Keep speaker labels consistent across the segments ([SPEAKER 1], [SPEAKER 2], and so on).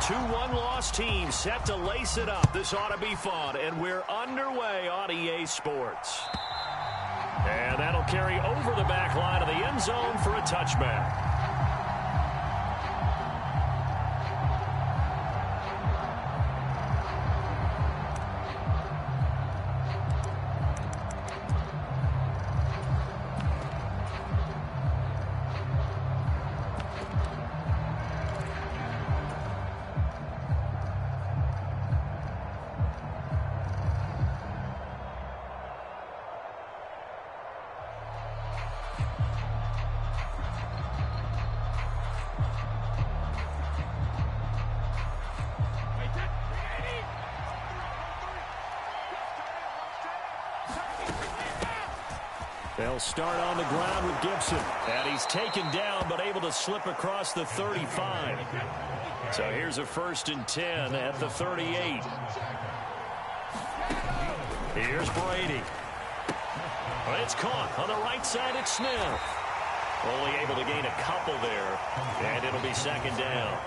[SPEAKER 1] Two one-loss teams set to lace it up. This ought to be fun, and we're underway on EA Sports. And that'll carry over the back line of the end zone for a touchback. They'll start on the ground with Gibson. And he's taken down, but able to slip across the 35. So here's a 1st and 10 at the 38. Here's Brady. Well, it's caught. On the right side, it's Smith. Only able to gain a couple there. And it'll be 2nd down.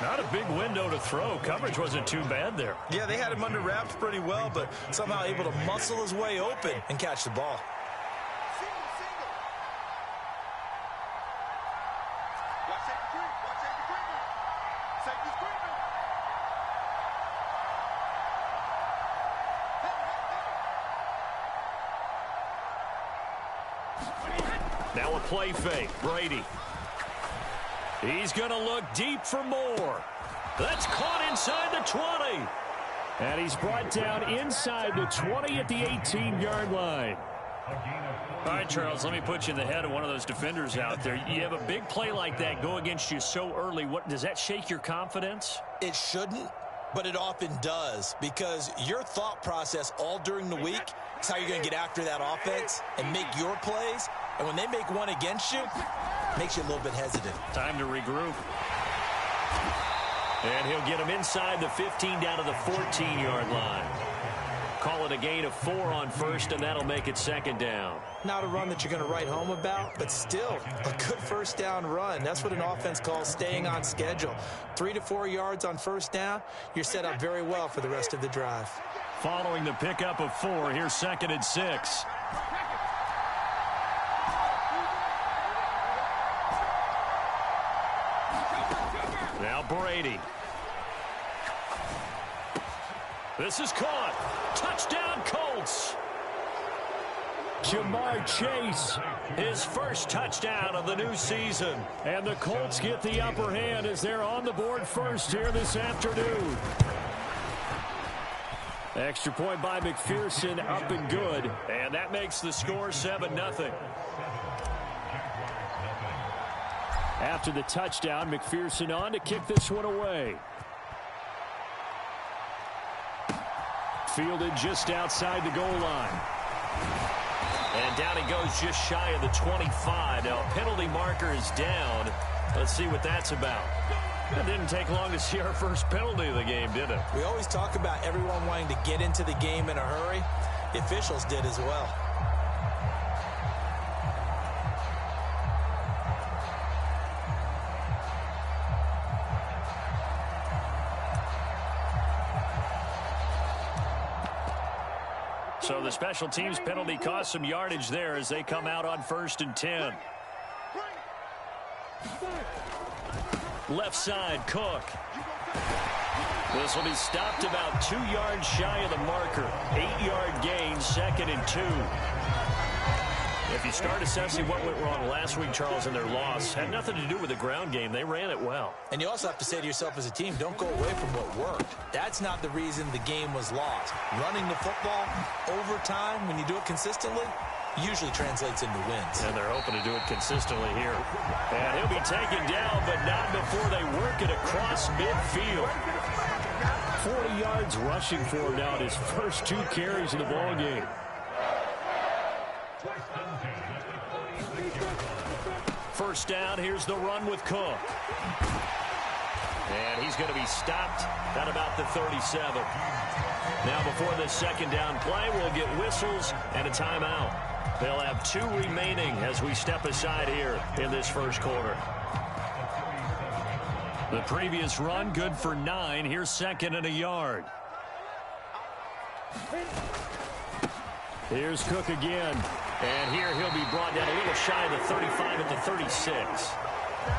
[SPEAKER 1] Not a big window to throw. Coverage wasn't too bad there.
[SPEAKER 2] Yeah, they had him under wraps pretty well, but somehow able to muscle his way open and catch the ball.
[SPEAKER 1] Now a play fake. Brady. He's going to look deep for more. That's caught inside the 20. And he's brought down inside the 20 at the 18-yard line. All right, Charles, let me put you in the head of one of those defenders out there. You have a big play like that go against you so early. What does that shake your confidence?
[SPEAKER 2] It shouldn't, but it often does, because your thought process all during the week is how you're going to get after that offense and make your plays. And when they make one against you, it makes you a little bit hesitant.
[SPEAKER 1] Time to regroup. And he'll get him inside the 15 down to the 14-yard line. Call it a gain of 4 on 1st, and that'll make it 2nd down.
[SPEAKER 2] Not a run that you're going to write home about, but still a good 1st down run. That's what an offense calls staying on schedule. 3 to 4 yards on 1st down, you're set up very well for the rest of the drive.
[SPEAKER 1] Following the pickup of 4, here's 2nd and 6. Now Brady. This is caught. Touchdown, Colts. Jamar Chase, his first touchdown of the new season. And the Colts get the upper hand as they're on the board first here this afternoon. Extra point by McPherson, up and good. And that makes the score 7-0. After the touchdown, McPherson on to kick this one away. Fielded just outside the goal line. And down he goes just shy of the 25. Now a penalty marker is down. Let's see what that's about. It didn't take long to see our first penalty of the game, did it?
[SPEAKER 2] We always talk about everyone wanting to get into the game in a hurry. The officials did as well.
[SPEAKER 1] So the special teams penalty cost some yardage there as they come out on 1st and 10. Left side, Cook. This will be stopped about 2 yards shy of the marker. 8-yard gain, 2nd and 2. If you start assessing what went wrong last week, Charles, in their loss, had nothing to do with the ground game. They ran it well.
[SPEAKER 2] And you also have to say to yourself as a team, don't go away from what worked. That's not the reason the game was lost. Running the football over time, when you do it consistently, usually translates into wins.
[SPEAKER 1] And they're hoping to do it consistently here. And he'll be taken down, but not before they work it across midfield. 40 yards rushing for him now in his first 2 carries in the ballgame. First down, here's the run with Cook. And he's going to be stopped at about the 37. Now before this 2nd down play, we'll get whistles and a timeout. They'll have 2 remaining as we step aside here in this first quarter. The previous run good for 9. Here's second and a yard. Here's Cook again. And here he'll be brought down a little shy of the 35 at the 36.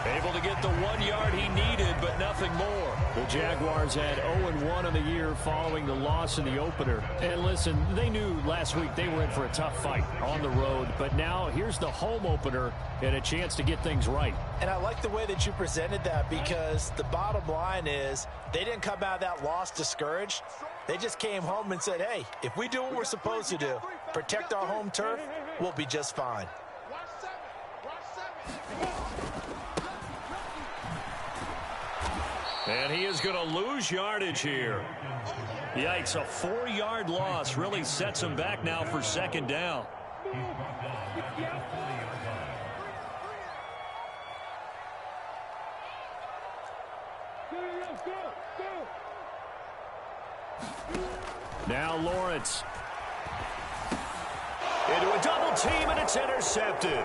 [SPEAKER 1] Able to get the 1 yard he needed, but nothing more. The Jaguars had 0-1 on the year following the loss in the opener. And listen, they knew last week they were in for a tough fight on the road. But now here's the home opener and a chance to get things right.
[SPEAKER 2] And I like the way that you presented that, because the bottom line is they didn't come out of that loss discouraged. They just came home and said, hey, if we do what we're supposed to do, protect our home turf, we'll be just fine.
[SPEAKER 1] And he is going to lose yardage here. Yikes, a 4-yard loss really sets him back now for second down. Now Lawrence. Into a double team, and it's intercepted.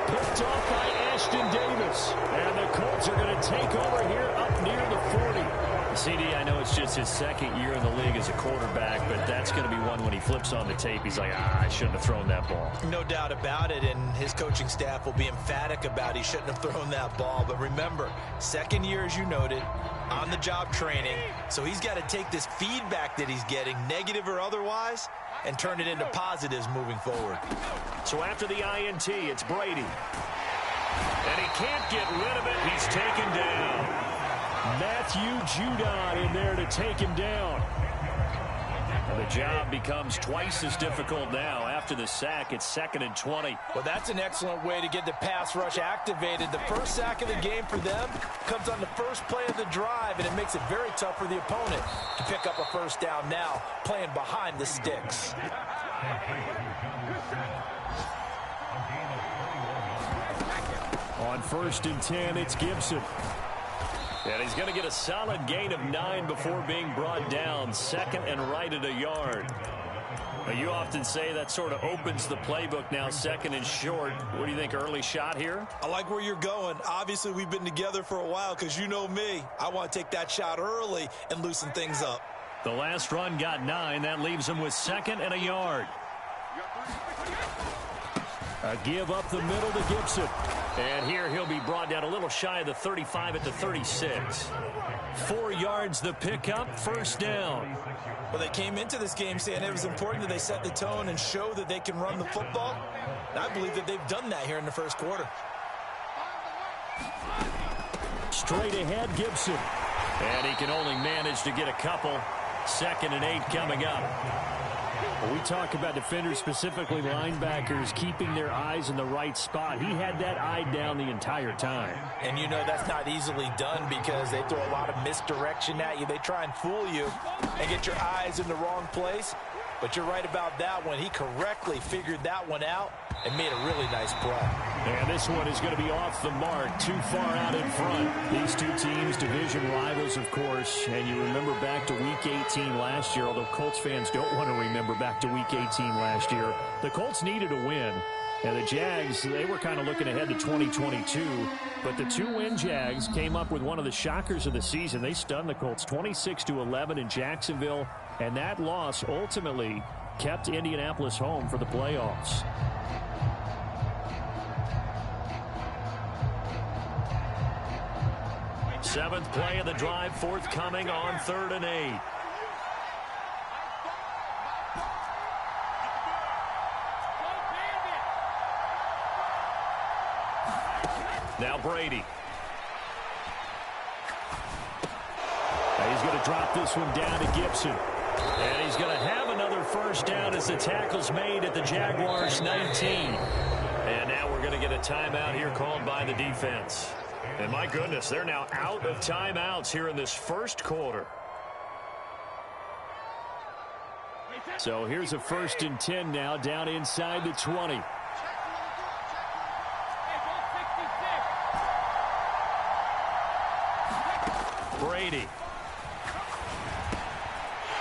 [SPEAKER 1] Picked off by Ashton Davis. And the Colts are going to take over here up near the 40. CD, I know it's just his second year in the league as a quarterback, but that's going to be one when he flips on the tape. He's like, I shouldn't have thrown that ball.
[SPEAKER 2] No doubt about it, and his coaching staff will be emphatic about he shouldn't have thrown that ball. But remember, second year, as you noted, on-the-job training. So he's got to take this feedback that he's getting, negative or otherwise, and turn it into positives moving forward.
[SPEAKER 1] So after the INT, it's Brady. And he can't get rid of it. He's taken down. Matthew Judon in there to take him down. And the job becomes twice as difficult now. After the sack, it's 2nd and 20.
[SPEAKER 2] Well, that's an excellent way to get the pass rush activated. The first sack of the game for them comes on the first play of the drive, and it makes it very tough for the opponent to pick up a first down now, playing behind the sticks.
[SPEAKER 1] On 1st and 10, it's Gibson. And he's going to get a solid gain of 9 before being brought down. 2nd and right at a yard. Now, you often say that sort of opens the playbook now, 2nd and short. What do you think, early shot here?
[SPEAKER 2] I like where you're going. Obviously, we've been together for a while, because you know me. I want to take that shot early and loosen things up.
[SPEAKER 1] The last run got 9. That leaves him with 2nd and a yard. A give up the middle to Gibson. And here he'll be brought down a little shy of the 35 at the 36. 4 yards the pickup, first down.
[SPEAKER 2] Well, they came into this game saying it was important that they set the tone and show that they can run the football. And I believe that they've done that here in the first quarter.
[SPEAKER 1] Straight ahead, Gibson. And he can only manage to get a couple. 2nd and 8 coming up. When we talk about defenders, specifically linebackers, keeping their eyes in the right spot, he had that eye down the entire time.
[SPEAKER 2] And you know that's not easily done, because they throw a lot of misdirection at you. They try and fool you and get your eyes in the wrong place. But you're right about that one. He correctly figured that one out and made a really nice play.
[SPEAKER 1] And this one is going to be off the mark, too far out in front. These two teams, division rivals, of course. And you remember back to Week 18 last year, although Colts fans don't want to remember back to Week 18 last year. The Colts needed a win. And the Jags, they were kind of looking ahead to 2022. But the 2-win Jags came up with one of the shockers of the season. They stunned the Colts 26-11 in Jacksonville. And that loss ultimately kept Indianapolis home for the playoffs. Seventh play of the drive, forthcoming on 3rd and 8. Now Brady. Now he's going to drop this one down to Gibson. And he's going to have another first down as the tackle's made at the Jaguars 19. And now we're going to get a timeout here called by the defense. And my goodness, they're now out of timeouts here in this first quarter. So here's a 1st and 10 now, down inside the 20. Brady.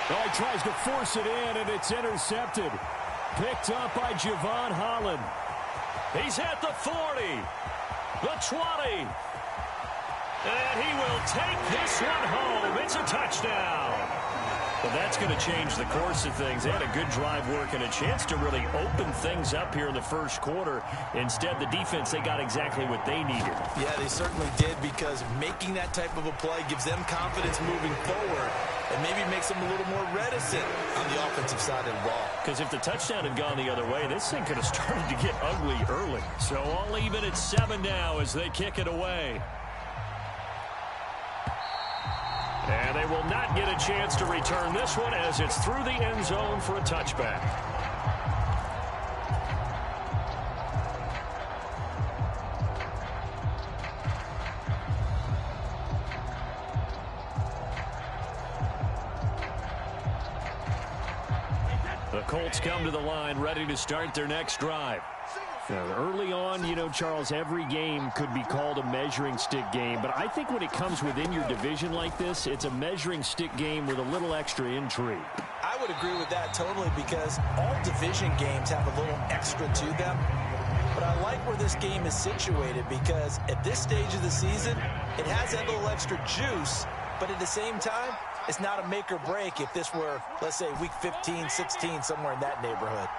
[SPEAKER 1] Well, he tries to force it in, and it's intercepted. Picked up by Javon Holland. He's at the 40, the 20. And he will take this one home. It's a touchdown. Well, that's going to change the course of things. They had a good drive work and a chance to really open things up here in the first quarter. Instead, the defense, they got exactly what they needed.
[SPEAKER 2] Yeah, they certainly did, because making that type of a play gives them confidence moving forward and maybe makes them a little more reticent on the offensive side of the ball.
[SPEAKER 1] Because if the touchdown had gone the other way, this thing could have started to get ugly early. So all even at 7 now as they kick it away. And they will not get a chance to return this one as it's through the end zone for a touchback. The Colts come to the line ready to start their next drive. Now, early on, you know, Charles, every game could be called a measuring stick game. But I think when it comes within your division like this, it's a measuring stick game with a little extra intrigue.
[SPEAKER 2] I would agree with that totally, because all division games have a little extra to them. But I like where this game is situated, because at this stage of the season, it has that little extra juice. But at the same time, it's not a make or break if this were, let's say, week 15, 16, somewhere in that neighborhood.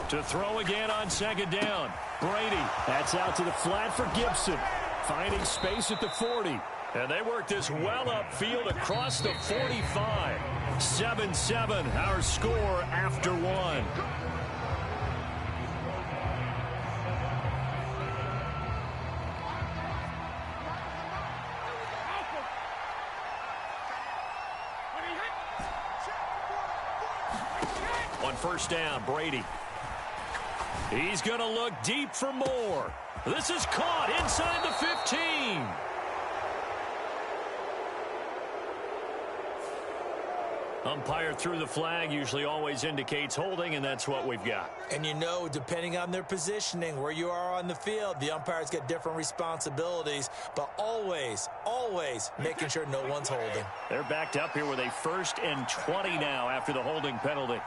[SPEAKER 1] To throw again on second down. Brady. That's out to the flat for Gibson. Finding space at the 40. And they work this well upfield across the 45. 7-7, our score after one. On first down, Brady. He's going to look deep for more. This is caught inside the 15. Umpire threw the flag, usually always indicates holding, and that's what we've got.
[SPEAKER 2] And you know, depending on their positioning, where you are on the field, the umpires get different responsibilities, but always, always making sure no one's holding.
[SPEAKER 1] They're backed up here with a 1st and 20 now after the holding penalty.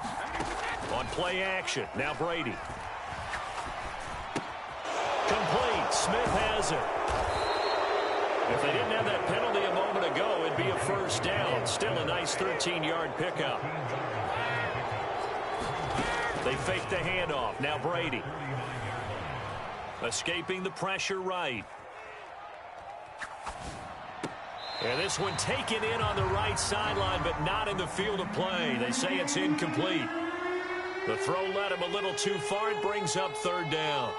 [SPEAKER 1] On play action, now Brady. Complete. Smith has it. If they didn't have that penalty a moment ago, it'd be a first down. Still a nice 13-yard pickup. They fake the handoff. Now Brady. Escaping the pressure right. And this one taken in on the right sideline, but not in the field of play. They say it's incomplete. The throw led him a little too far. It brings up 3rd down.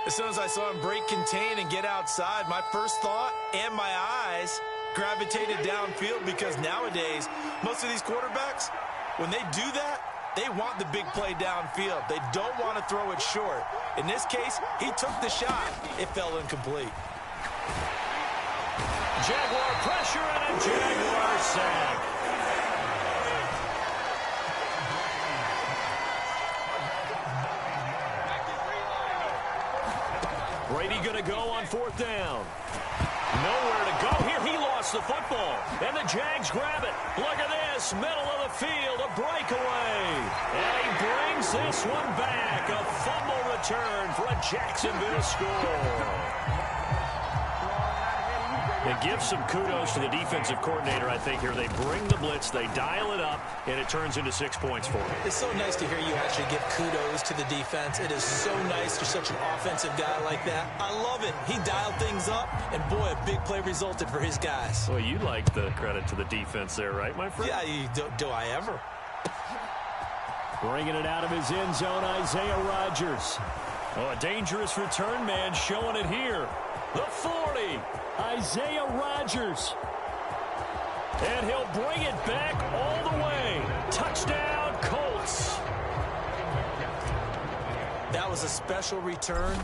[SPEAKER 2] As soon as I saw him break contain and get outside, my first thought and my eyes gravitated downfield, because nowadays, most of these quarterbacks, when they do that, they want the big play downfield. They don't want to throw it short. In this case, he took the shot. It fell incomplete.
[SPEAKER 1] Jaguar pressure and a Jaguar sack. Brady going to go on 4th down. Nowhere to go here. He lost the football. And the Jags grab it. Look at this. Middle of the field. A breakaway. And he brings this one back. A fumble return for a Jacksonville score. It gives some kudos to the defensive coordinator, I think, here. They bring the blitz, they dial it up, and it turns into 6 points for them.
[SPEAKER 2] It's so nice to hear you actually give kudos to the defense. It is so nice for such an offensive guy like that. I love it. He dialed things up, and boy, a big play resulted for his guys.
[SPEAKER 1] Well, you like the credit to the defense there, right, my friend?
[SPEAKER 2] Yeah, do I ever?
[SPEAKER 1] Bringing it out of his end zone, Isaiah Rodgers. Oh, a dangerous return man showing it here. The 40, Isaiah Rodgers. And he'll bring it back all the way. Touchdown, Colts.
[SPEAKER 2] That was a special return,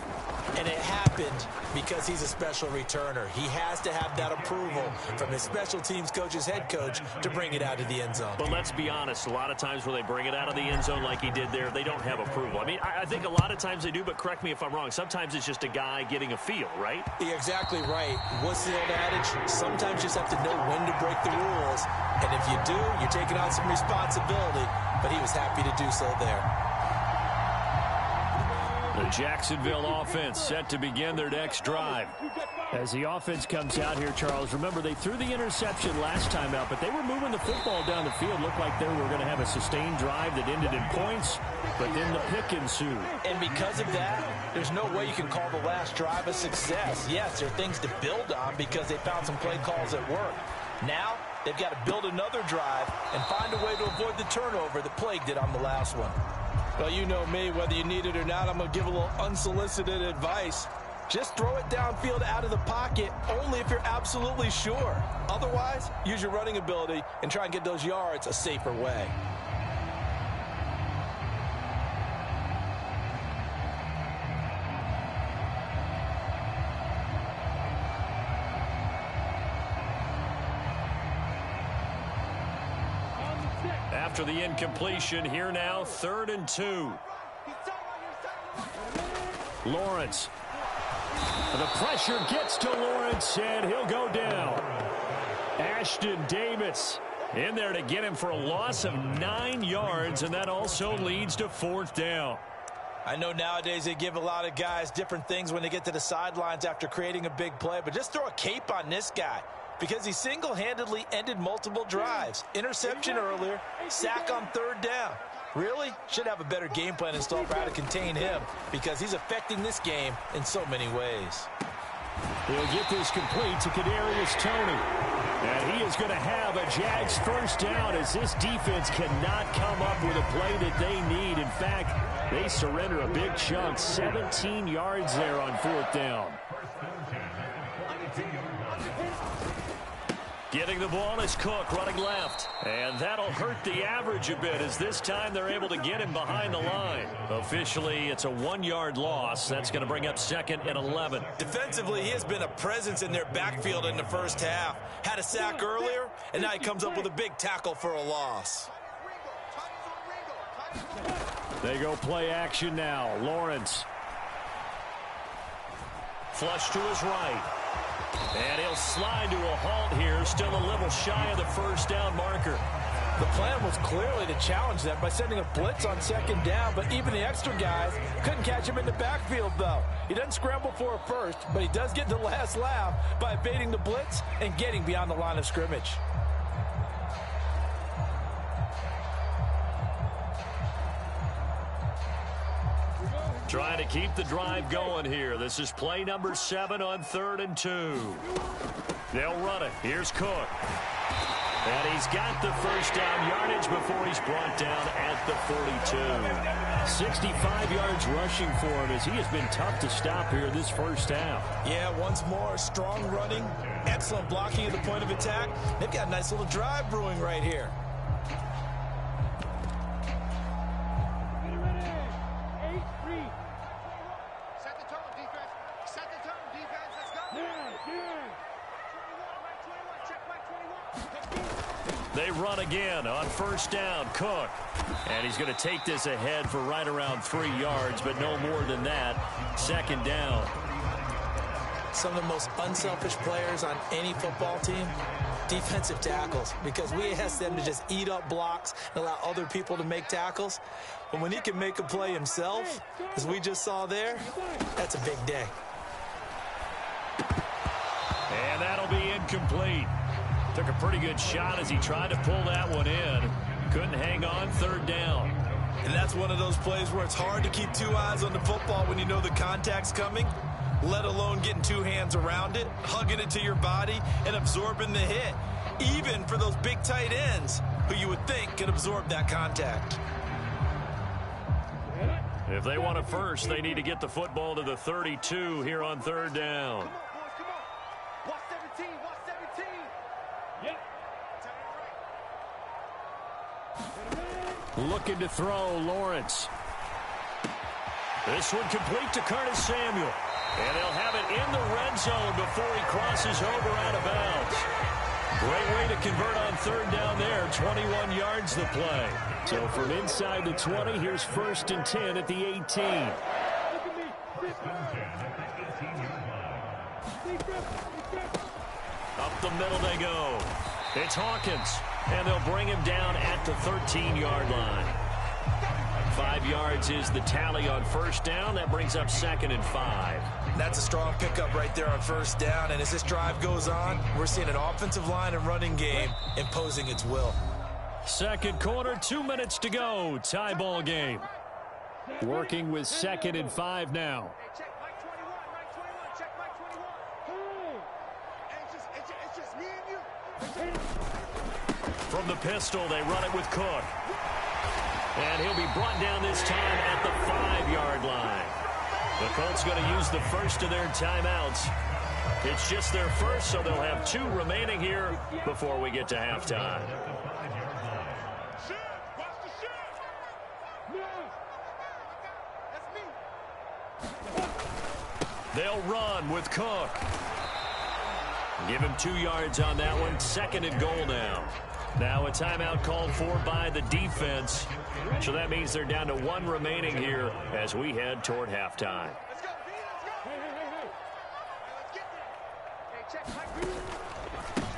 [SPEAKER 2] and it happened because he's a special returner. He has to have that approval from his special teams coach's head coach to bring it out of the end zone.
[SPEAKER 1] But let's be honest, a lot of times when they bring it out of the end zone like he did there, they don't have approval. I mean, I think a lot of times they do, but correct me if I'm wrong. Sometimes it's just a guy getting a feel, right?
[SPEAKER 2] You're exactly right. What's the old adage? Sometimes you just have to know when to break the rules. And if you do, you're taking on some responsibility. But he was happy to do so there.
[SPEAKER 1] The Jacksonville offense set to begin their next drive. As the offense comes out here, Charles, remember they threw the interception last time out, but they were moving the football down the field. Looked like they were going to have a sustained drive that ended in points, but then the pick ensued.
[SPEAKER 2] And because of that, there's no way you can call the last drive a success. Yes, there are things to build on because they found some play calls that work. Now, they've got to build another drive and find a way to avoid the turnover that plagued it on the last one. Well, you know me, whether you need it or not, I'm going to give a little unsolicited advice. Just throw it downfield out of the pocket only if you're absolutely sure. Otherwise, use your running ability and try and get those yards a safer way.
[SPEAKER 1] After the incompletion, here now, 3rd and 2. Lawrence. The pressure gets to Lawrence, and he'll go down. Ashton Davis in there to get him for a loss of 9 yards, and that also leads to 4th down.
[SPEAKER 2] I know nowadays they give a lot of guys different things when they get to the sidelines after creating a big play, but just throw a cape on this guy because he single-handedly ended multiple drives. Interception earlier, sack on 3rd down. Really? Should have a better game plan installed for how to contain him because he's affecting this game in so many ways.
[SPEAKER 1] He'll get this complete to Kadarius Toney. And he is going to have a Jags 1st down as this defense cannot come up with a play that they need. In fact, they surrender a big chunk, 17 yards there on 4th down. Getting the ball is Cook running left. And that'll hurt the average a bit as this time they're able to get him behind the line. Officially, it's a 1-yard loss. That's going to bring up 2nd and 11.
[SPEAKER 2] Defensively, he has been a presence in their backfield in the first half. Had a sack earlier, and now he comes up with a big tackle for a loss.
[SPEAKER 1] They go play action now. Lawrence. Flush to his right. And he'll slide to a halt here, still a little shy of the 1st down marker.
[SPEAKER 2] The plan was clearly to challenge them by sending a blitz on 2nd down, but even the extra guys couldn't catch him in the backfield, though. He doesn't scramble for a first, but he does get the last laugh by evading the blitz and getting beyond the line of scrimmage.
[SPEAKER 1] Trying to keep the drive going here. This is play number 7 on 3rd and 2. They'll run it. Here's Cook. And he's got the 1st down yardage before he's brought down at the 42. 65 yards rushing for him as he has been tough to stop here this 1st half.
[SPEAKER 2] Yeah, once more, strong running, excellent blocking at the point of attack. They've got a nice little drive brewing right here.
[SPEAKER 1] They run again on 1st down. Cook. And he's going to take this ahead for right around 3 yards, but no more than that. 2nd down.
[SPEAKER 2] Some of the most unselfish players on any football team, defensive tackles, because we ask them to just eat up blocks and allow other people to make tackles. But when he can make a play himself, as we just saw there, that's a big day.
[SPEAKER 1] And that'll be incomplete. Took a pretty good shot as he tried to pull that one in. Couldn't hang on. 3rd down.
[SPEAKER 2] And that's one of those plays where it's hard to keep 2 eyes on the football when you know the contact's coming, let alone getting 2 hands around it, hugging it to your body, and absorbing the hit, even for those big tight ends who you would think could absorb that contact.
[SPEAKER 1] If they want a first, they need to get the football to the 32 here on 3rd down. Looking to throw, Lawrence. This one complete to Curtis Samuel. And they'll have it in the red zone before he crosses over out of bounds. Great way to convert on 3rd down there. 21 yards the play. So from inside the 20, here's 1st and 10 at the 18. Up the middle they go. It's Hawkins. And they'll bring him down at the 13-yard line. 5 yards is the tally on first down. That brings up 2nd and 5.
[SPEAKER 2] That's a strong pickup right there on first down. And as this drive goes on, we're seeing an offensive line and running game imposing its will.
[SPEAKER 1] Second quarter, 2 minutes to go. Tie ball game. Working with 2nd and 5 now. From the pistol, they run it with Cook. And he'll be brought down this time at the 5-yard line. The Colts going to use the first of their timeouts. It's just their first, so they'll have 2 remaining here before we get to halftime. They'll run with Cook. Give him 2 yards on that one. 2nd and goal now. Now a timeout called for by the defense. So that means they're down to 1 remaining here as we head toward halftime.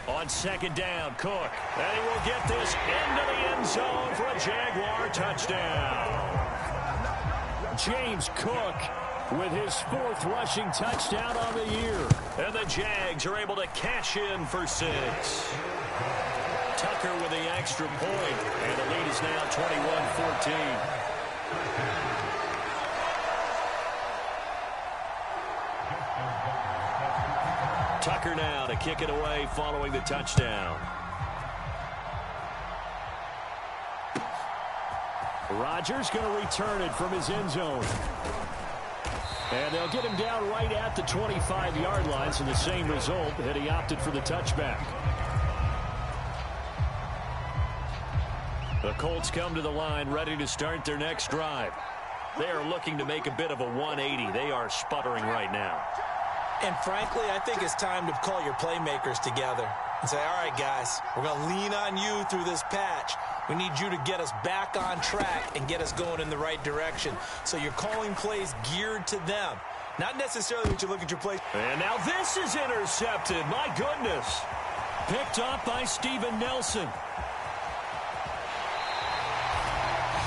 [SPEAKER 1] On 2nd down, Cook. And he will get this into the end zone for a Jaguar touchdown. James Cook with his 4th rushing touchdown on the year. And the Jags are able to cash in for 6. Tucker with the extra point, and the lead is now 21-14. Tucker now to kick it away following the touchdown. Rodgers going to return it from his end zone. And they'll get him down right at the 25-yard line, so the same result, that he opted for the touchback. The Colts come to the line ready to start their next drive. They are looking to make a bit of a 180. They are sputtering right now.
[SPEAKER 2] And frankly, I think it's time to call your playmakers together and say, all right, guys, we're going to lean on you through this patch. We need you to get us back on track and get us going in the right direction. So you're calling plays geared to them. Not necessarily what you look at your play.
[SPEAKER 1] And now this is intercepted. My goodness. Picked off by Steven Nelson.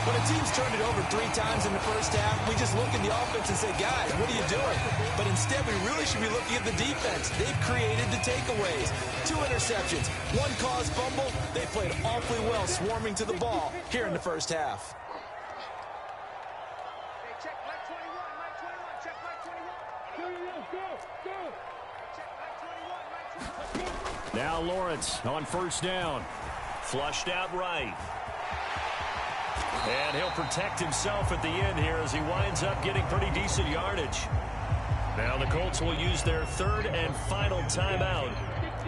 [SPEAKER 2] When a team's turned it over 3 times in the first half, we just look at the offense and say, guys, what are you doing? But instead, we really should be looking at the defense. They've created the takeaways. 2 interceptions, 1 caused fumble. They played awfully well swarming to the ball here in the first half.
[SPEAKER 1] Now Lawrence on first down. Flushed out right. And he'll protect himself at the end here as he winds up getting pretty decent yardage. Now the Colts will use their 3rd and final timeout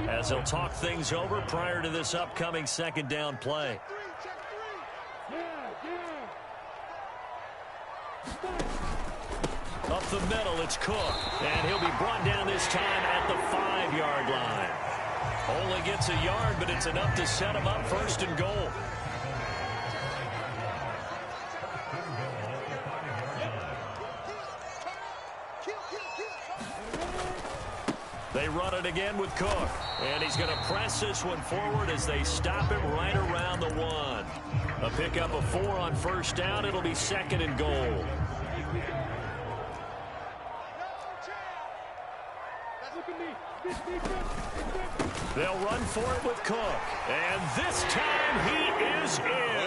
[SPEAKER 1] as they'll talk things over prior to this upcoming 2nd down play. Up the middle, it's Cook. And he'll be brought down this time at the 5-yard line. Only gets a yard, but it's enough to set him up 1st and goal. They run it again with Cook. And he's going to press this one forward as they stop him right around the 1. A pickup of 4 on first down. It'll be 2nd and goal. They'll run for it with Cook. And this time he is in.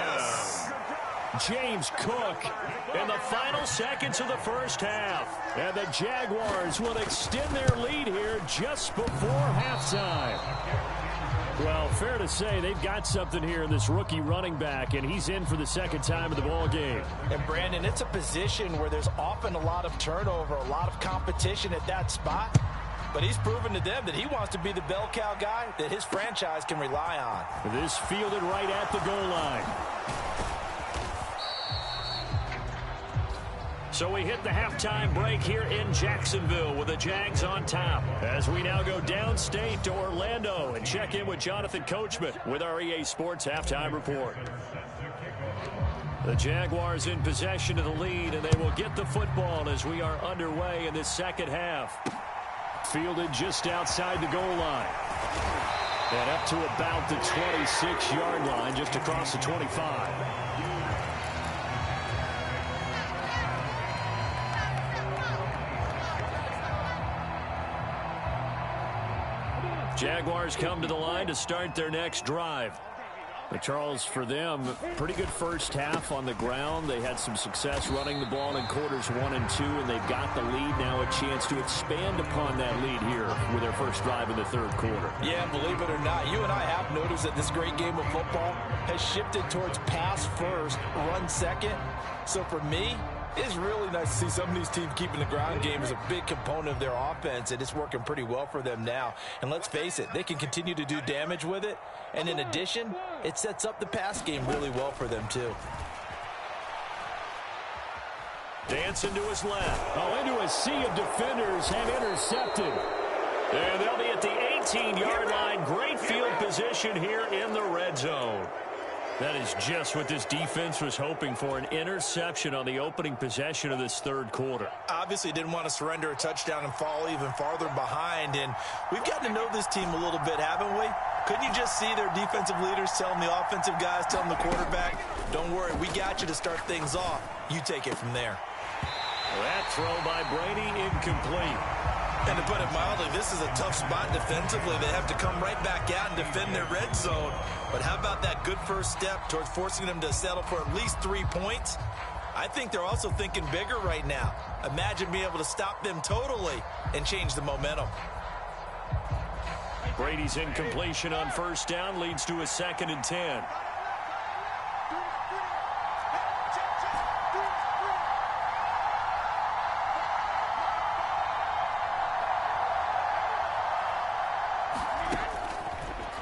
[SPEAKER 1] James Cook in the final seconds of the first half. And the Jaguars will extend their lead here just before halftime. Well, fair to say they've got something here in this rookie running back, and he's in for the 2nd time of the ball game.
[SPEAKER 2] And, Brandon, it's a position where there's often a lot of turnover, a lot of competition at that spot. But he's proven to them that he wants to be the bell cow guy that his franchise can rely on.
[SPEAKER 1] This fielded right at the goal line. So we hit the halftime break here in Jacksonville with the Jags on top. As we now go downstate to Orlando and check in with Jonathan Coachman with our EA Sports Halftime Report. The Jaguars in possession of the lead, and they will get the football as we are underway in this 2nd half. Fielded just outside the goal line. And up to about the 26-yard line, just across the 25. Jaguars come to the line to start their next drive. But Charles, for them, pretty good first half on the ground. They had some success running the ball in quarters 1 and 2, and they've got the lead now, a chance to expand upon that lead here with their first drive in the third quarter.
[SPEAKER 2] Yeah, believe it or not, you and I have noticed that this great game of football has shifted towards pass first, run second. So for me, it's really nice to see some of these teams keeping the ground game as a big component of their offense, and it's working pretty well for them now. And let's face it, they can continue to do damage with it. And in addition, it sets up the pass game really well for them, too.
[SPEAKER 1] Dancing to his left. Oh, into a sea of defenders and intercepted. And they'll be at the 18-yard line. Great field position here in the red zone. That is just what this defense was hoping for, an interception on the opening possession of this third quarter.
[SPEAKER 2] Obviously didn't want to surrender a touchdown and fall even farther behind, and we've gotten to know this team a little bit, haven't we? Couldn't you just see their defensive leaders telling the offensive guys, telling the quarterback, don't worry, we got you to start things off. You take it from there.
[SPEAKER 1] That throw by Brady incomplete.
[SPEAKER 2] And to put it mildly, this is a tough spot defensively. They have to come right back out and defend their red zone. But how about that good first step towards forcing them to settle for at least 3 points? I think they're also thinking bigger right now. Imagine being able to stop them totally and change the momentum.
[SPEAKER 1] Brady's incompletion on first down leads to a 2nd and 10.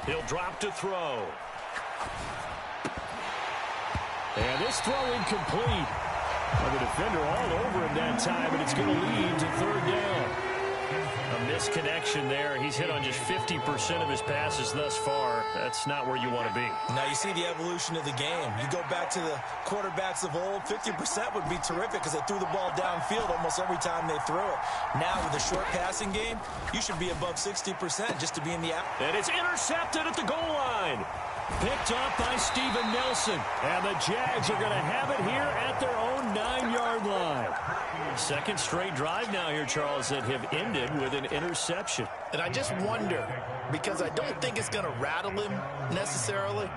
[SPEAKER 1] He'll drop to throw. And this throw incomplete. Well, the defender all over him that time, but it's going to lead to third down. A misconnection there. He's hit on just 50% of his passes thus far. That's not where you want to be.
[SPEAKER 2] Now you see the evolution of the game. You go back to the quarterbacks of old, 50% would be terrific because they threw the ball downfield almost every time they threw it. Now with the short passing game, you should be above 60% just to be in the app.
[SPEAKER 1] And it's intercepted at the goal line. Picked up by Steven Nelson. And the Jags are going to have it here at their own 9-yard line. Second straight drive now here, Charles, that have ended with an interception.
[SPEAKER 2] And I just wonder, because I don't think it's going to rattle him necessarily,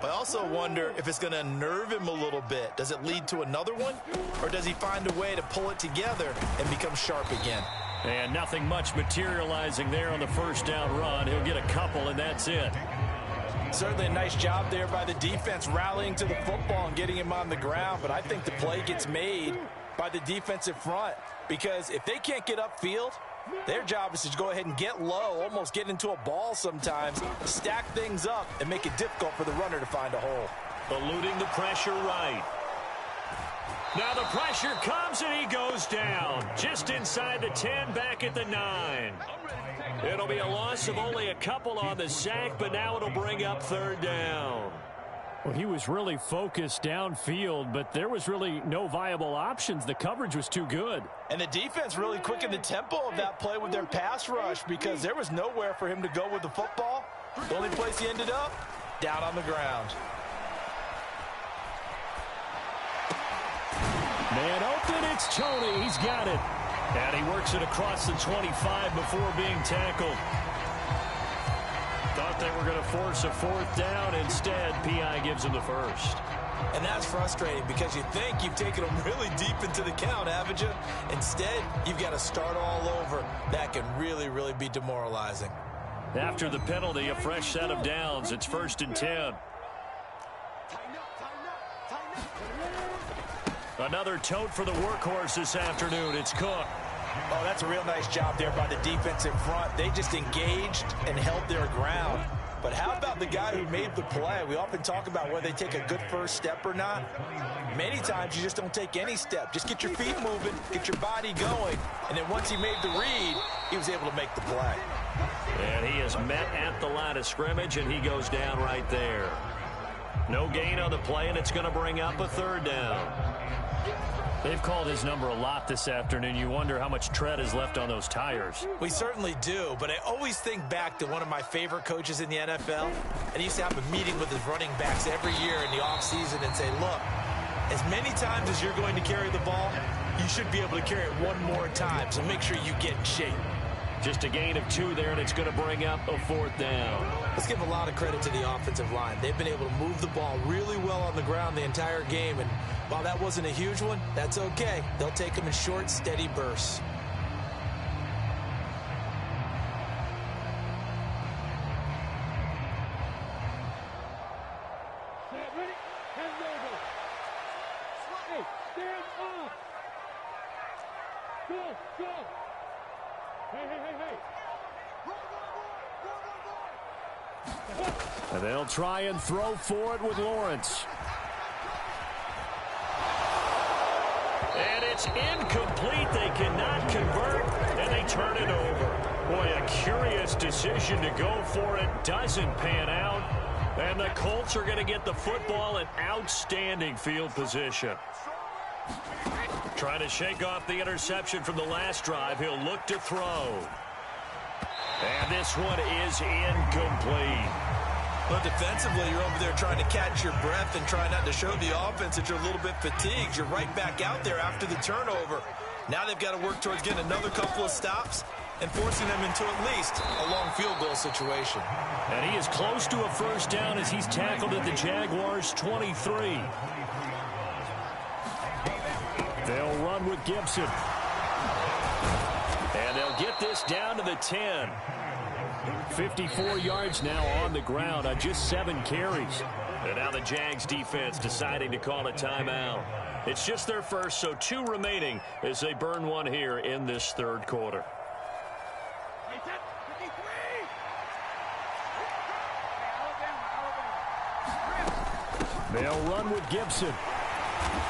[SPEAKER 2] but I also wonder if it's going to unnerve him a little bit. Does it lead to another one? Or does he find a way to pull it together and become sharp again?
[SPEAKER 1] And nothing much materializing there on the first down run. He'll get a couple, and that's it.
[SPEAKER 2] Certainly a nice job there by the defense rallying to the football and getting him on the ground, but I think the play gets made by the defensive front because if they can't get upfield, their job is to go ahead and get low, almost get into a ball sometimes, stack things up, and make it difficult for the runner to find a hole.
[SPEAKER 1] Eluding the pressure right. Now the pressure comes and he goes down. Just inside the 10, back at the 9. It'll be a loss of only a couple on the sack, but now it'll bring up third down. Well, he was really focused downfield, but there was really no viable options. The coverage was too good.
[SPEAKER 2] And the defense really quickened the tempo of that play with their pass rush because there was nowhere for him to go with the football. The only place he ended up, down on the ground.
[SPEAKER 1] Man open, it's Tony. He's got it. And he works it across the 25 before being tackled. Thought they were going to force a fourth down. Instead, P.I. gives him the first.
[SPEAKER 2] And that's frustrating because you think you've taken them really deep into the count, haven't you? Instead, you've got to start all over. That can really, really be demoralizing.
[SPEAKER 1] After the penalty, a fresh set of downs. It's 1st and 10. Another tote for the workhorse this afternoon. It's Cook.
[SPEAKER 2] Oh, that's a real nice job there by the defensive front. They just engaged and held their ground. But how about the guy who made the play? We often talk about whether they take a good first step or not. Many times you just don't take any step. Just get your feet moving, get your body going, and then once he made the read, he was able to make the play.
[SPEAKER 1] And he is met at the line of scrimmage, and he goes down right there. No gain on the play, and it's going to bring up a third down. They've called his number a lot this afternoon. You wonder how much tread is left on those tires.
[SPEAKER 2] We certainly do, but I always think back to one of my favorite coaches in the NFL. And he used to have a meeting with his running backs every year in the offseason and say, look, as many times as you're going to carry the ball, you should be able to carry it one more time, so make sure you get in shape.
[SPEAKER 1] Just a gain of 2 there, and it's going to bring up a 4th down.
[SPEAKER 2] Let's give a lot of credit to the offensive line. They've been able to move the ball really well on the ground the entire game, and while that wasn't a huge one, that's okay. They'll take them in short, steady bursts.
[SPEAKER 1] And they'll try and throw for it with Lawrence. And it's incomplete. They cannot convert, and they turn it over. Boy, a curious decision to go for it. Doesn't pan out. And the Colts are going to get the football in outstanding field position. Trying to shake off the interception from the last drive. He'll look to throw. And this one is incomplete.
[SPEAKER 2] But defensively, you're over there trying to catch your breath and try not to show the offense that you're a little bit fatigued. You're right back out there after the turnover. Now they've got to work towards getting another couple of stops and forcing them into at least a long field goal situation.
[SPEAKER 1] And he is close to a 1st down as he's tackled at the Jaguars' 23. They'll run with Gibson. And they'll get this down to the 10. 54 yards now on the ground on just 7 carries. And now the Jags defense deciding to call a timeout. It's just their first, so 2 remaining as they burn one here in this 3rd quarter. They'll run with Gibson.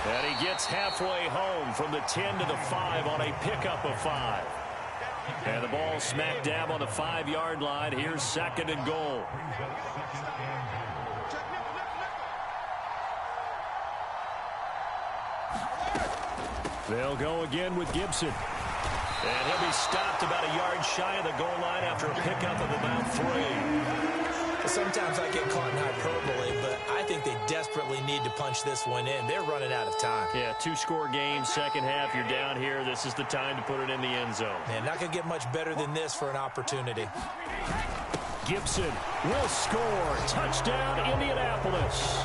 [SPEAKER 1] And he gets halfway home from the 10 to the 5 on a pickup of 5. And the ball smack dab on the 5-yard line. Here's 2nd and goal. They'll go again with Gibson. And he'll be stopped about a yard shy of the goal line after a pickup of about 3.
[SPEAKER 2] Sometimes I get caught in hyperbole, but I think they desperately need to punch this one in. They're running out of time.
[SPEAKER 1] Yeah, 2-score game, second half, you're down here. This is the time to put it in the end zone.
[SPEAKER 2] And not going to get much better than this for an opportunity.
[SPEAKER 1] Gibson will score. Touchdown, Indianapolis.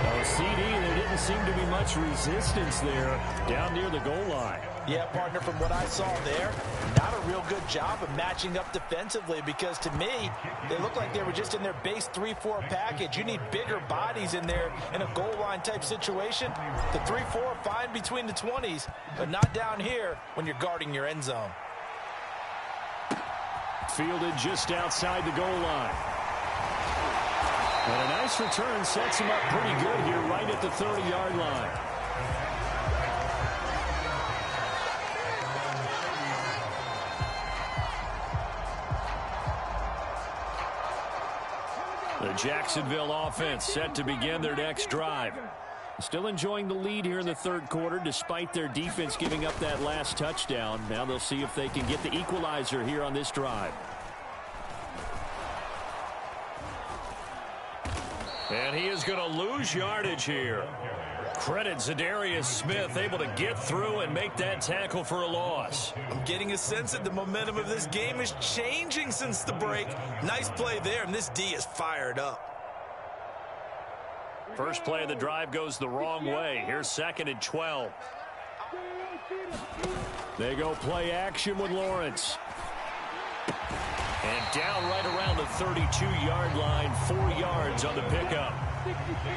[SPEAKER 1] Oh, CD, there didn't seem to be much resistance there down near the goal line.
[SPEAKER 2] Yeah, partner, from what I saw there, not a real good job of matching up defensively because to me, they look like they were just in their base 3-4 package. You need bigger bodies in there in a goal line type situation. The 3-4 fine between the 20s, but not down here when you're guarding your end zone.
[SPEAKER 1] Fielded just outside the goal line. And a nice return sets him up pretty good here right at the 30-yard line. The Jacksonville offense set to begin their next drive. Still enjoying the lead here in the 3rd quarter despite their defense giving up that last touchdown. Now they'll see if they can get the equalizer here on this drive. And he is going to lose yardage here. Credit Zadarius Smith able to get through and make that tackle for a loss.
[SPEAKER 2] I'm getting a sense that the momentum of this game is changing since the break. Nice play there, and this D is fired up.
[SPEAKER 1] First play of the drive goes the wrong way. Here's 2nd and 12. They go play action with Lawrence. And down right around the 32-yard line, 4 yards on the pickup.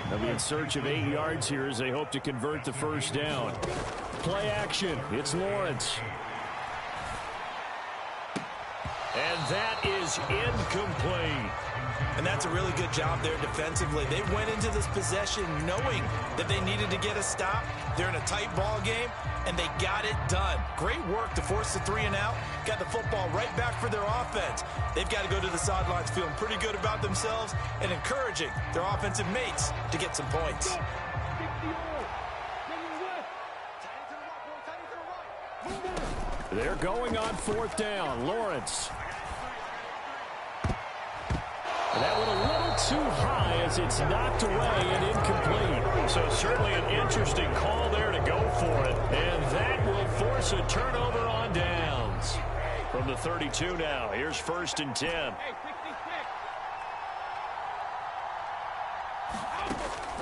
[SPEAKER 1] They'll be in search of 8 yards here as they hope to convert the 1st down. Play action. It's Lawrence. And that is incomplete.
[SPEAKER 2] And that's a really good job there defensively. They went into this possession knowing that they needed to get a stop. They're in a tight ball game, and they got it done. Great work to force the 3 and out. Got the football right back for their offense. They've got to go to the sidelines feeling pretty good about themselves and encouraging their offensive mates to get some points.
[SPEAKER 1] They're going on 4th down. Lawrence. That one a little too high as it's knocked away and incomplete. So certainly an interesting call there to go for it. And that will force a turnover on downs. From the 32 now, here's 1st and 10.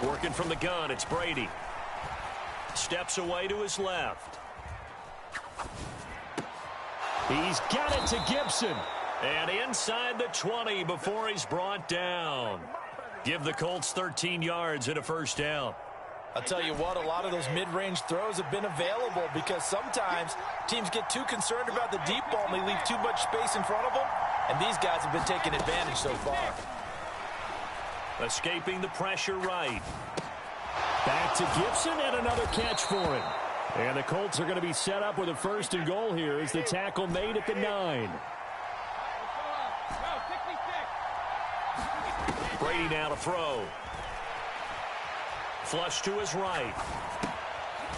[SPEAKER 1] Working from the gun, it's Brady. Steps away to his left. He's got it to Gibson. And inside the 20 before he's brought down. Give the Colts 13 yards and a 1st down.
[SPEAKER 2] I'll tell you what, a lot of those mid-range throws have been available because sometimes teams get too concerned about the deep ball and they leave too much space in front of them. And these guys have been taking advantage so far.
[SPEAKER 1] Escaping the pressure right. Back to Gibson and another catch for him. And the Colts are going to be set up with a 1st and goal here as the tackle made at the 9. Brady now to throw. Flush to his right.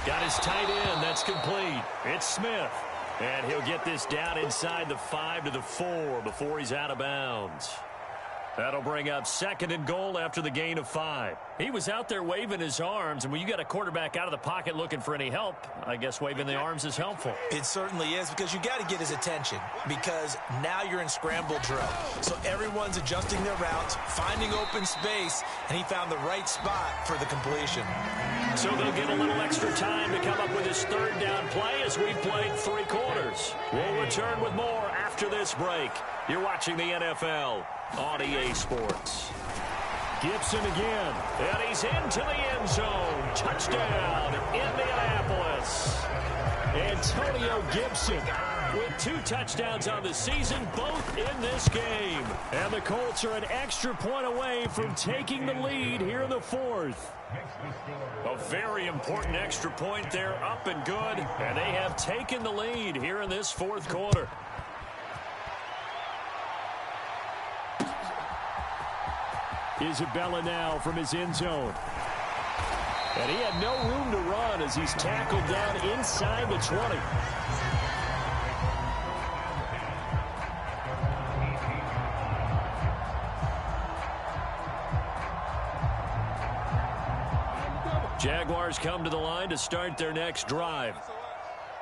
[SPEAKER 1] Got his tight end. That's complete. It's Smith. And he'll get this down inside the 5 to the 4 before he's out of bounds. That'll bring up 2nd and goal after the gain of 5. He was out there waving his arms, and when you got a quarterback out of the pocket looking for any help, I guess waving the arms is helpful.
[SPEAKER 2] It certainly is, because you got to get his attention, because now you're in scramble drill. So everyone's adjusting their routes, finding open space, and he found the right spot for the completion.
[SPEAKER 1] So they'll get a little extra time to come up with his 3rd down play as we've played 3 quarters. We'll return with more after this break. You're watching the NFL on EA Sports. Gibson again, and he's into the end zone. Touchdown, Indianapolis. Antonio Gibson with 2 touchdowns on the season, both in this game. And the Colts are an extra point away from taking the lead here in the 4th. A very important extra point there, up and good. And they have taken the lead here in this 4th quarter. Isabella now from his end zone. And he had no room to run as he's tackled down inside the 20. Jaguars come to the line to start their next drive.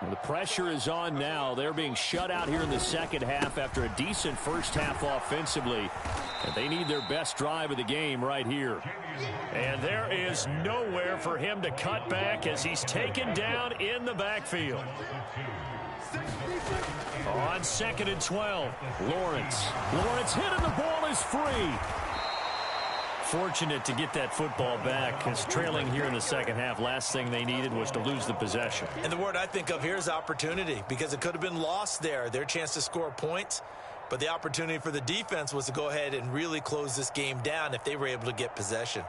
[SPEAKER 1] The pressure is on now. They're being shut out here in the 2nd half after a decent 1st half offensively. And they need their best drive of the game right here. And there is nowhere for him to cut back as he's taken down in the backfield. On 2nd and 12, Lawrence hit and the ball is free. Fortunate to get that football back, because trailing here in the 2nd half, last thing they needed was to lose the possession.
[SPEAKER 2] And the word I think of here is opportunity, because it could have been lost there. Their chance to score points, but the opportunity for the defense was to go ahead and really close this game down if they were able to get possession.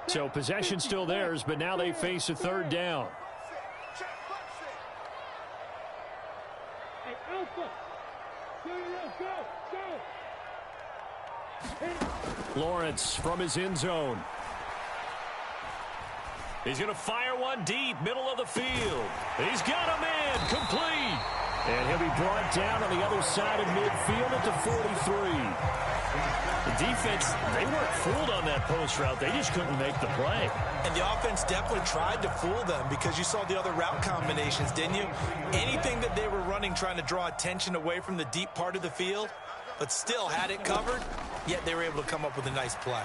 [SPEAKER 1] So possession still theirs, but now they face a 3rd down. Lawrence from his end zone. He's going to fire one deep, middle of the field. He's got him in, complete. And he'll be brought down on the other side of midfield at the 43. The defense, they weren't fooled on that post route. They just couldn't make the play.
[SPEAKER 2] And the offense definitely tried to fool them, because you saw the other route combinations, didn't you? Anything that they were running trying to draw attention away from the deep part of the field, but still had it covered, yet they were able to come up with a nice play.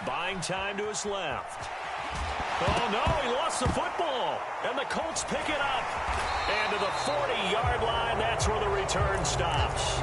[SPEAKER 1] Buying time to his left. Oh, no, he lost the football. And the Colts pick it up. And to the 40-yard line, that's where the return stops.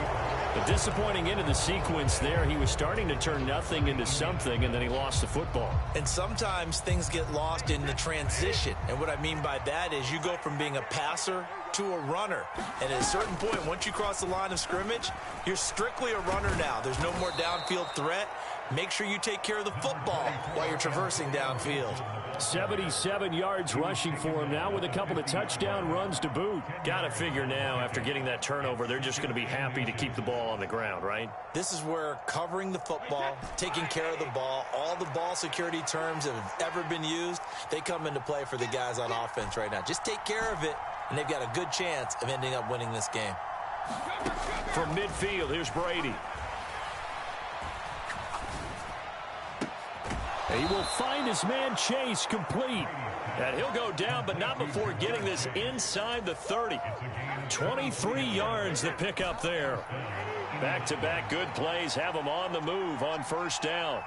[SPEAKER 1] A disappointing end of the sequence there. He was starting to turn nothing into something, and then he lost the football.
[SPEAKER 2] And sometimes things get lost in the transition. And what I mean by that is you go from being a passer to a runner. And at a certain point, once you cross the line of scrimmage, you're strictly a runner now. There's no more downfield threat. Make sure you take care of the football while you're traversing downfield.
[SPEAKER 1] 77 yards rushing for him now with a couple of touchdown runs to boot. Got to figure now, after getting that turnover, they're just going to be happy to keep the ball on the ground, right?
[SPEAKER 2] This is where covering the football, taking care of the ball, all the ball security terms that have ever been used, they come into play for the guys on offense right now. Just take care of it, and they've got a good chance of ending up winning this game.
[SPEAKER 1] From midfield, here's Brady. He will find his man Chase complete. And he'll go down, but not before getting this inside the 30. 23 yards to pick up there. Back-to-back good plays have him on the move on first down.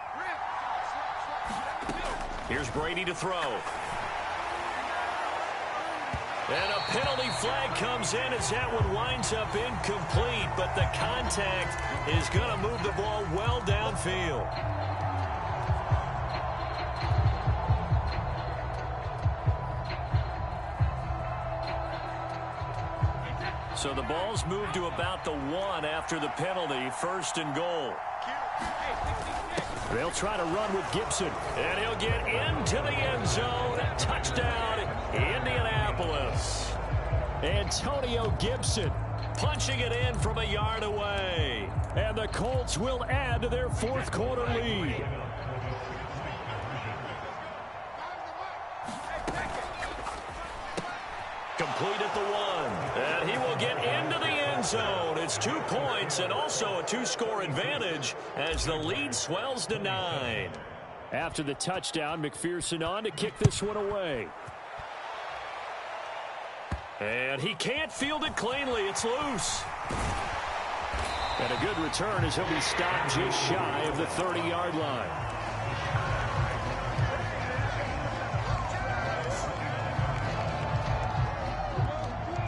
[SPEAKER 1] Here's Brady to throw. And a penalty flag comes in as that one winds up incomplete, but the contact is going to move the ball well downfield. So the ball's moved to about the 1 after the penalty, first and goal. They'll try to run with Gibson, and he'll get into the end zone. Touchdown, Indianapolis. Antonio Gibson punching it in from a yard away. And the Colts will add to their fourth quarter lead. Complete at the 1, and he will get into the end zone. It's 2 points and also a 2-score advantage as the lead swells to 9. After the touchdown, McPherson on to kick this one away. And he can't field it cleanly. It's loose. And a good return as he'll be stopped just shy of the 30-yard line.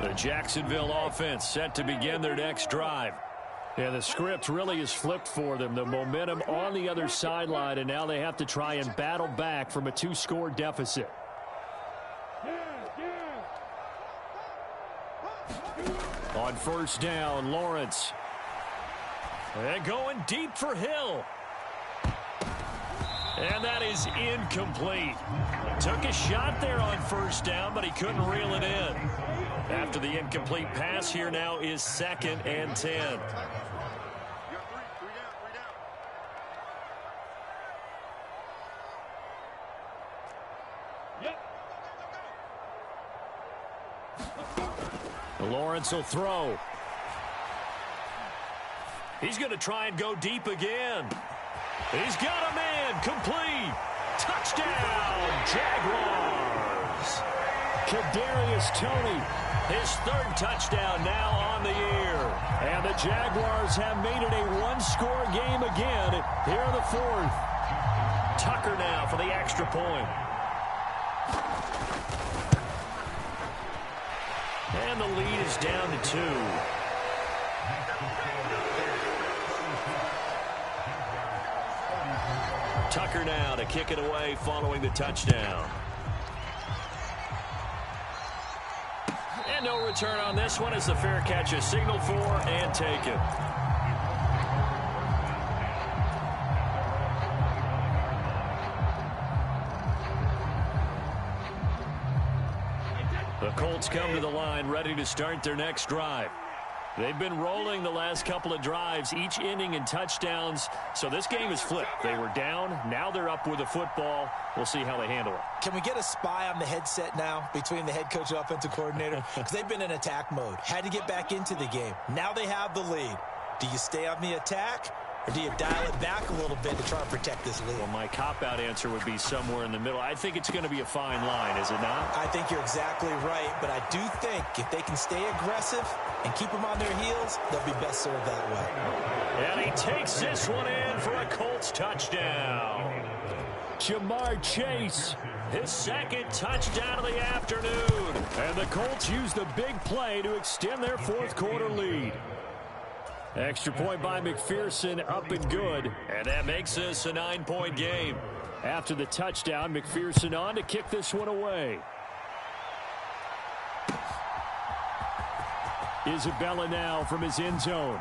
[SPEAKER 1] The Jacksonville offense set to begin their next drive. And the script really is flipped for them. The momentum on the other sideline, and now they have to try and battle back from a 2-score deficit. On first down, Lawrence. And going deep for Hill. And that is incomplete. Took a shot there on first down, but he couldn't reel it in. After the incomplete pass, here now is 2nd and 10. Lawrence will throw. He's going to try and go deep again. He's got a man. Complete. Touchdown, Jaguars. Kadarius Toney, his 3rd touchdown now on the year. And the Jaguars have made it a 1-score game again here in the 4th. Tucker now for the extra point. And the lead is down to 2. Tucker now to kick it away following the touchdown. And no return on this one as the fair catch is signaled for and taken. The Colts come to the line ready to start their next drive. They've been rolling the last couple of drives, each ending in touchdowns. So this game is flipped. They were down. Now they're up with the football. We'll see how they handle it.
[SPEAKER 2] Can we get a spy on the headset now between the head coach and offensive coordinator? Because they've been in attack mode. Had to get back into the game. Now they have the lead. Do you stay on the attack? Or do you dial it back a little bit to try and protect this lead?
[SPEAKER 1] Well, my cop-out answer would be somewhere in the middle. I think it's going to be a fine line, is it not?
[SPEAKER 2] I think you're exactly right, but I do think if they can stay aggressive and keep them on their heels, they'll be best served that way.
[SPEAKER 1] And he takes this one in for a Colts touchdown. Jamar Chase, his 2nd touchdown of the afternoon. And the Colts use the big play to extend their 4th quarter lead. Extra point by McPherson, up and good. And that makes this a 9-point game. After the touchdown, McPherson on to kick this one away. Isabella now from his end zone.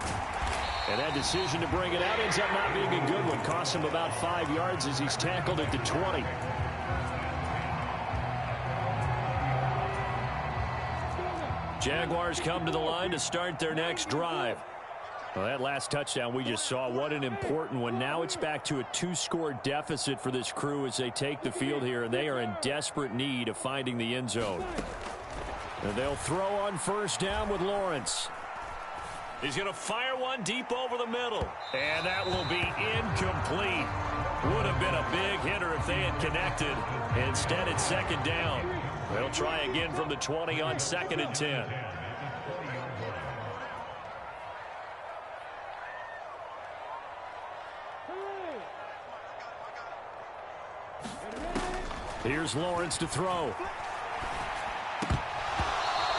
[SPEAKER 1] And that decision to bring it out ends up not being a good one. Cost him about 5 yards as he's tackled at the 20. Jaguars come to the line to start their next drive. Well, that last touchdown we just saw, what an important one. Now it's back to a 2-score deficit for this crew as they take the field here, and they are in desperate need of finding the end zone. And they'll throw on first down with Lawrence. He's going to fire one deep over the middle. And that will be incomplete. Would have been a big hitter if they had connected. Instead, it's second down. They'll try again from the 20 on 2nd and 10. Here's Lawrence to throw.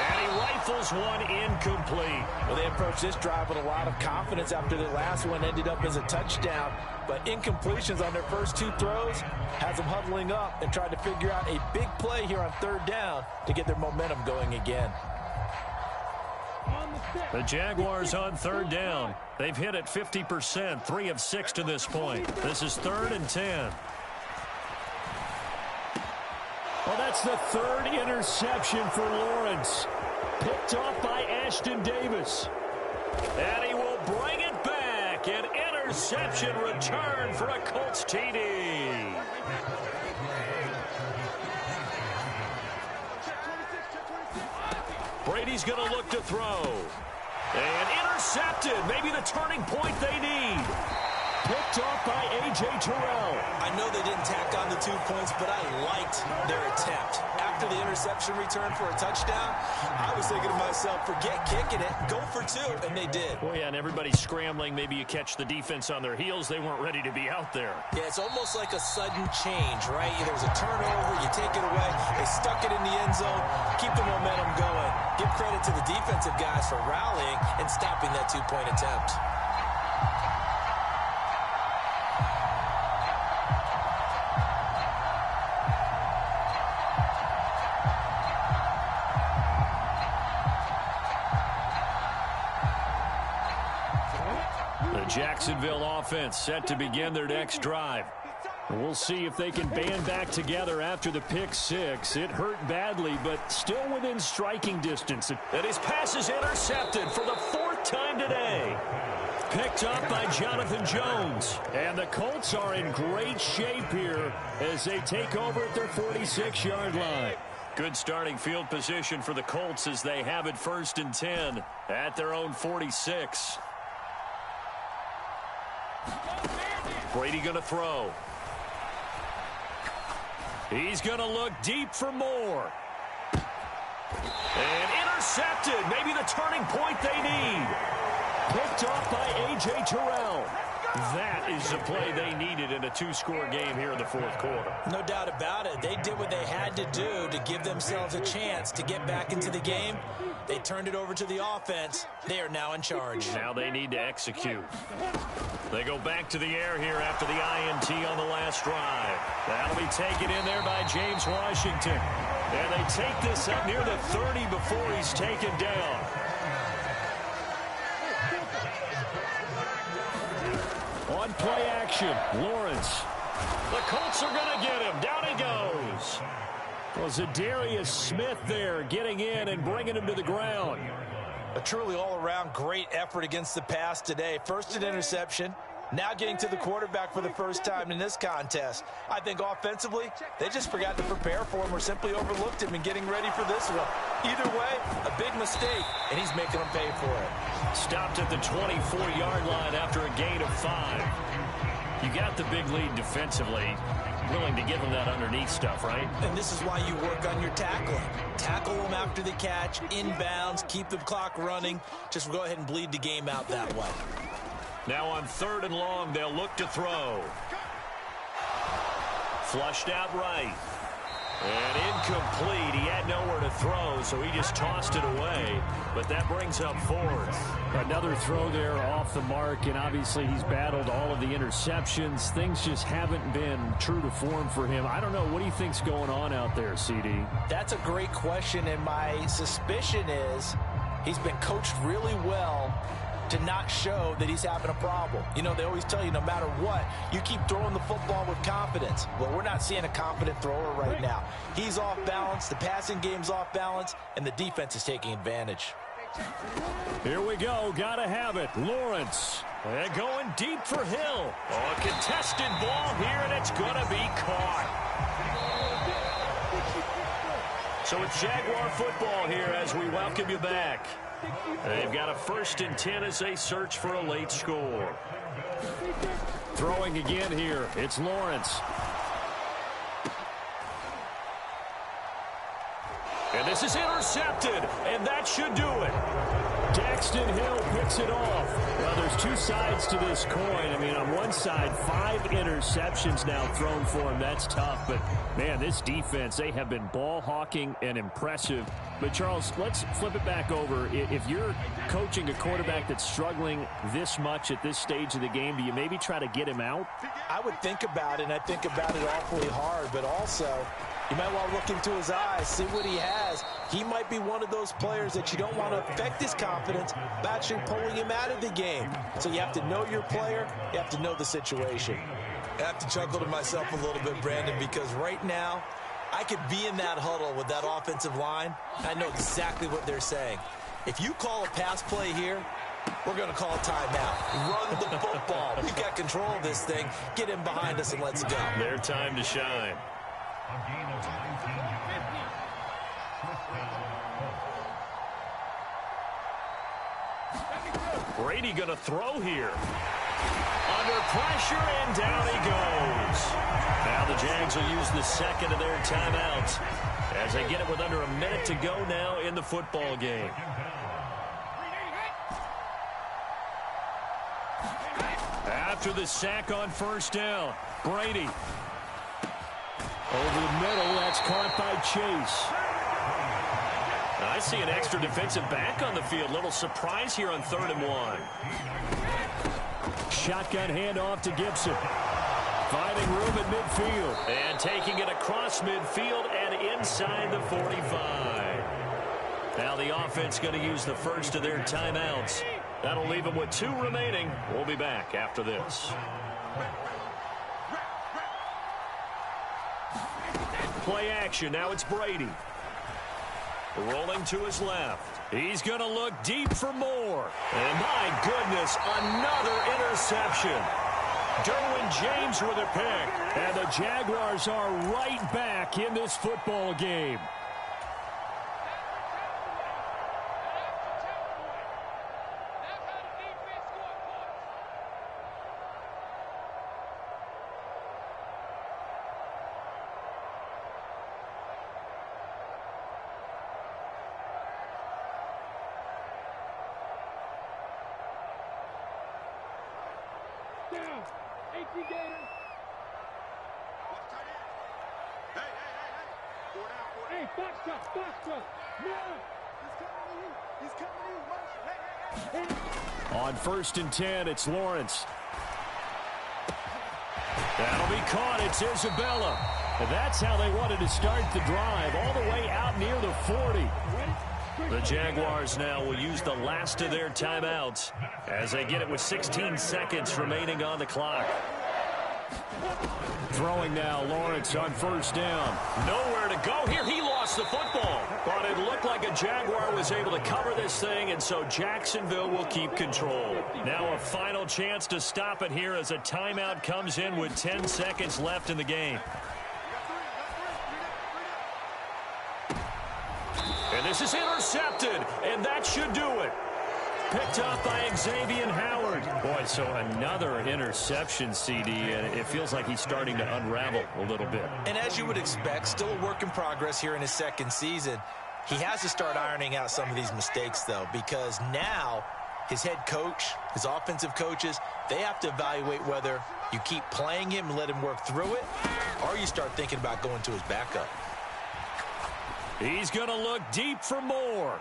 [SPEAKER 1] And he rifles one incomplete.
[SPEAKER 2] Well, they approached this drive with a lot of confidence after their last one ended up as a touchdown. But incompletions on their first 2 throws has them huddling up and trying to figure out a big play here on 3rd down to get their momentum going again.
[SPEAKER 1] The Jaguars on 3rd down. They've hit it 50%, 3 of 6 to this point. This is 3rd and 10. Well, that's the 3rd interception for Lawrence. Picked off by Ashton Davis. And he will bring it back. An interception return for a Colts TD. Brady's going to look to throw. And intercepted. Maybe the turning point they need. Picked off by A.J. Terrell.
[SPEAKER 2] I know they didn't tack on the 2 points, but I liked their attempt. After the interception return for a touchdown, I was thinking to myself, forget kicking it, go for 2, and they did.
[SPEAKER 1] Oh, yeah, and everybody's scrambling. Maybe you catch the defense on their heels. They weren't ready to be out there.
[SPEAKER 2] Yeah, it's almost like a sudden change, right? There was a turnover, you take it away, they stuck it in the end zone, keep the momentum going. Give credit to the defensive guys for rallying and stopping that 2-point attempt.
[SPEAKER 1] Jacksonville offense set to begin their next drive. We'll see if they can band back together after the pick 6. It hurt badly, but still within striking distance. And his pass is intercepted for the 4th time today. Picked up by Jonathan Jones. And the Colts are in great shape here as they take over at their 46-yard line. Good starting field position for the Colts as they have it 1st and 10 at their own 46. Brady going to throw. He's going to look deep for more. And intercepted. Maybe the turning point they need. Picked off by A.J. Terrell. That is the play they needed in a 2-score game here in the 4th quarter.
[SPEAKER 2] No doubt about it. They did what they had to do to give themselves a chance to get back into the game. They turned it over to the offense. They are now in charge.
[SPEAKER 1] Now they need to execute. They go back to the air here after the INT on the last drive. That'll be taken in there by James Washington. And they take this up near the 30 before he's taken down. On play action, Lawrence. The Colts are going to get him. Down he goes. Well, Zadarius Smith there getting in and bringing him to the ground.
[SPEAKER 2] A truly all-around great effort against the pass today. First an interception, now getting to the quarterback for the first time in this contest. I think offensively, they just forgot to prepare for him or simply overlooked him in getting ready for this one. Either way, a big mistake, and he's making them pay for it.
[SPEAKER 1] Stopped at the 24-yard line after a gain of 5. You got the big lead defensively. Willing to give them that underneath stuff, right?
[SPEAKER 2] And this is why you work on your tackling. Tackle them after the catch, inbounds, keep the clock running. Just go ahead and bleed the game out that way.
[SPEAKER 1] Now on 3rd and long, they'll look to throw. Flushed out right. And incomplete. He had nowhere to throw, so he just tossed it away. But that brings up 4th. Another throw there off the mark, and obviously he's battled all of the interceptions. Things just haven't been true to form for him. I don't know. What do you think's going on out there, CD?
[SPEAKER 2] That's a great question, and my suspicion is he's been coached really well to not show that he's having a problem. You know, they always tell you no matter what, you keep throwing the football with confidence. Well, we're not seeing a confident thrower right now. He's off balance, the passing game's off balance, and the defense is taking advantage.
[SPEAKER 1] Here we go. Gotta have it. Lawrence. And going deep for Hill. Oh, a contested ball here, and it's gonna be caught. So it's Jaguar football here as we welcome you back. They've got a 1st and 10 as they search for a late score. Throwing again here, it's Lawrence. And this is intercepted, and that should do it. Daxton Hill picks it off. Well, there's two sides to this coin. I mean, on one side, 5 interceptions now thrown for him. That's tough. But, man, this defense, they have been ball hawking and impressive. But, Charles, let's flip it back over. If you're coaching a quarterback that's struggling this much at this stage of the game, do you maybe try to get him out?
[SPEAKER 2] I would think about it, and I think about it awfully hard. But also, you might want to look into his eyes, see what he has. He might be one of those players that you don't want to affect his confidence by actually pulling him out of the game. So you have to know your player. You have to know the situation. I have to chuckle to myself a little bit, Brandon, because right now I could be in that huddle with that offensive line. I know exactly what they're saying. If you call a pass play here, we're going to call a timeout. Run the football. We've got control of this thing. Get him behind us and let's go.
[SPEAKER 1] Their time to shine. Brady going to throw here. Under pressure, and down he goes. Now the Jags will use the second of their timeouts as they get it with under a minute to go now in the football game. After the sack on first down, Brady. Over the middle, that's caught by Chase. I see an extra defensive back on the field. Little surprise here on 3rd and 1. Shotgun handoff to Gibson. Finding room at midfield. And taking it across midfield and inside the 45. Now the offense going to use the first of their timeouts. That'll leave them with 2 remaining. We'll be back after this. Play action. Now it's Brady. Rolling to his left. He's going to look deep for more. And my goodness, another interception. Derwin James with a pick. And the Jaguars are right back in this football game. On 1st and 10, it's Lawrence. That'll be caught. It's Isabella. And that's how they wanted to start the drive, all the way out near the 40. The Jaguars now will use the last of their timeouts as they get it with 16 seconds remaining on the clock. Throwing now, Lawrence on 1st down. Nowhere to go here. He lost the football. But it looked like a Jaguar was able to cover this thing, and so Jacksonville will keep control. Now a final chance to stop it here as a timeout comes in with 10 seconds left in the game. And this is intercepted, and that should do it. Picked up by Xavier Howard. Boy, so another interception, CD, and it feels like he's starting to unravel a little bit. And as you would expect, still a work in progress here in his 2nd season. He has to start ironing out some of these mistakes, though, because now his head coach, his offensive coaches, they have to evaluate whether you keep playing him and let him work through it, or you start thinking about going to his backup. He's going to look deep for more.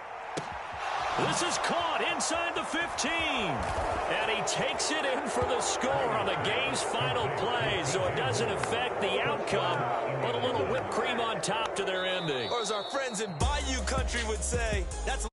[SPEAKER 1] This is caught inside the 15. And he takes it in for the score on the game's final play. So it doesn't affect the outcome, but a little whipped cream on top to their ending. Or as our friends in Bayou Country would say, that's